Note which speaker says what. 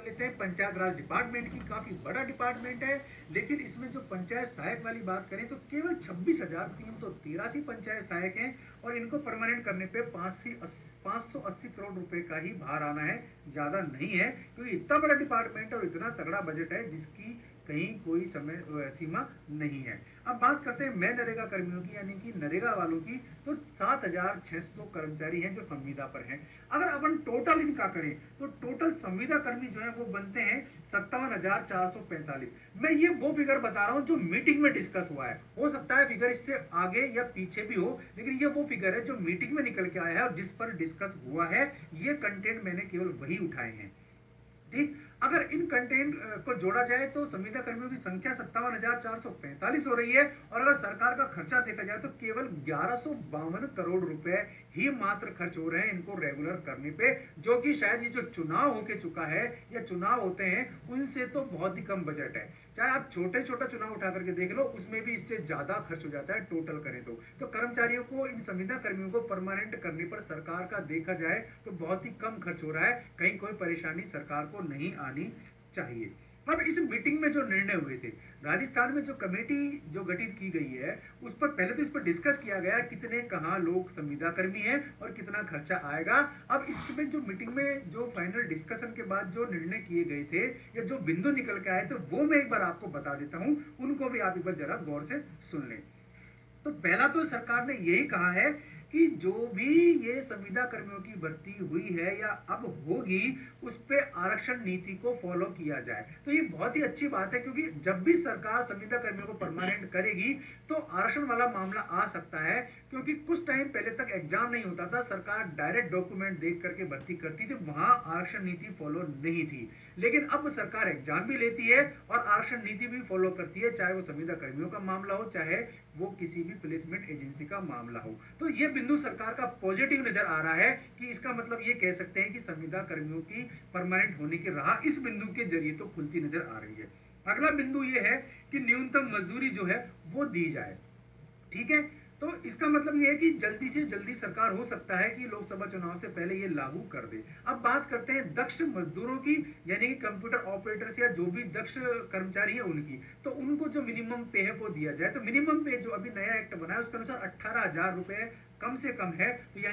Speaker 1: लेते हैं पंचायत राज डिपार्टमेंट की। काफी बड़ा डिपार्टमेंट है, लेकिन इसमें जो पंचायत सहायक वाली बात करें तो केवल 26,383 पंचायत सहायक हैं और इनको परमानेंट करने पे 580 करोड़ रुपए का ही भार आना है, ज्यादा नहीं है, क्योंकि इतना बड़ा डिपार्टमेंट है और इतना तगड़ा बजट है जिसकी कहीं कोई समय सीमा नहीं है। अब बात करते हैं मैं नरेगा कर्मियों की, यानी कि नरेगा वालों की। तो 7,600 कर्मचारी हैं जो संविदा पर हैं। अगर अपन टोटल इनका करें तो टोटल संविदा कर्मी जो है वो बनते हैं 57,445। मैं ये वो फिगर बता रहा हूं जो मीटिंग में डिस्कस हुआ है, हो सकता है फिगर इससे आगे या पीछे भी हो, लेकिन ये वो फिगर है जो मीटिंग में निकल के आया है और जिस पर डिस्कस हुआ है। ये कंटेंट मैंने केवल वही उठाए हैं। ठीक, अगर इन कंटेंट को जोड़ा जाए तो संविदा कर्मियों की संख्या 57,445 हो रही है और अगर सरकार का खर्चा देखा जाए तो केवल 1152 करोड़ रुपए ही मात्र खर्च हो रहे हैं इनको रेगुलर करने पे, जो कि शायद ये जो चुनाव होके चुका है या चुनाव होते हैं उनसे तो बहुत ही कम बजट है। चाहे आप छोटे छोटा चुनाव उठा करके देख लो, उसमें भी इससे ज्यादा खर्च हो जाता है टोटल करें तो कर्मचारियों को, इन संविदा कर्मियों को परमानेंट करने पर सरकार का देखा जाए तो बहुत ही कम खर्च हो रहा है, कहीं कोई परेशानी सरकार को नहीं आनी चाहिए। अब इस मीटिंग में जो निर्णय हुए थे, राजस्थान में जो कमेटी जो गठित की गई है उस पर पहले तो इस पर डिस्कस किया गया कितने कहां लोग संविदा कर्मी हैं और कितना खर्चा आएगा। अब इसमें जो मीटिंग में जो फाइनल डिस्कशन के बाद जो निर्णय किए गए थे या जो बिंदु निकल के आए थे वो मैं एक बार आपको बता देता हूं, उनको भी आप एक बार जरा गौर से सुन लें। तो पहला तो सरकार ने यही कहा है कि जो भी ये संविदा कर्मियों की भर्ती हुई है या अब होगी उस पे आरक्षण नीति को फॉलो किया जाए। तो ये बहुत ही अच्छी बात है, क्योंकि जब भी सरकार संविदा कर्मियों को परमानेंट करेगी तो आरक्षण वाला मामला आ सकता है, क्योंकि कुछ टाइम पहले तक एग्जाम नहीं होता था, सरकार डायरेक्ट डॉक्यूमेंट देख करके भर्ती करती थी, वहां आरक्षण नीति फॉलो नहीं थी। लेकिन अब सरकार एग्जाम भी लेती है और आरक्षण नीति भी फॉलो करती है, चाहे वो संविदा कर्मियों का मामला हो चाहे वो किसी भी प्लेसमेंट एजेंसी का मामला हो। तो ये बिंदु सरकार का पॉजिटिव नजर आ रहा है कि इसका मतलब ये कह सकते हैं कि संविदा कर्मियों की परमानेंट होने की राह इस बिंदु के जरिए तो खुलती नजर आ रही है। अगला बिंदु ये है कि न्यूनतम मजदूरी जो है वो दी जाए। ठीक है, तो इसका मतलब ये है कि जल्दी से जल्दी सरकार हो सकता है कि लोकसभा चुनाव से पहले ये लागू कर दे। अब बात करते हैं दक्ष मजदूरों की, यानी कि कंप्यूटर ऑपरेटर्स या जो भी दक्ष कर्मचारी है उनकी। तो उनको जो मिनिमम पे है वो दिया जाए। तो मिनिमम पे जो अभी नया एक्ट बना है उसके अनुसार 18,000 रुपए कम से कम है, तो यानी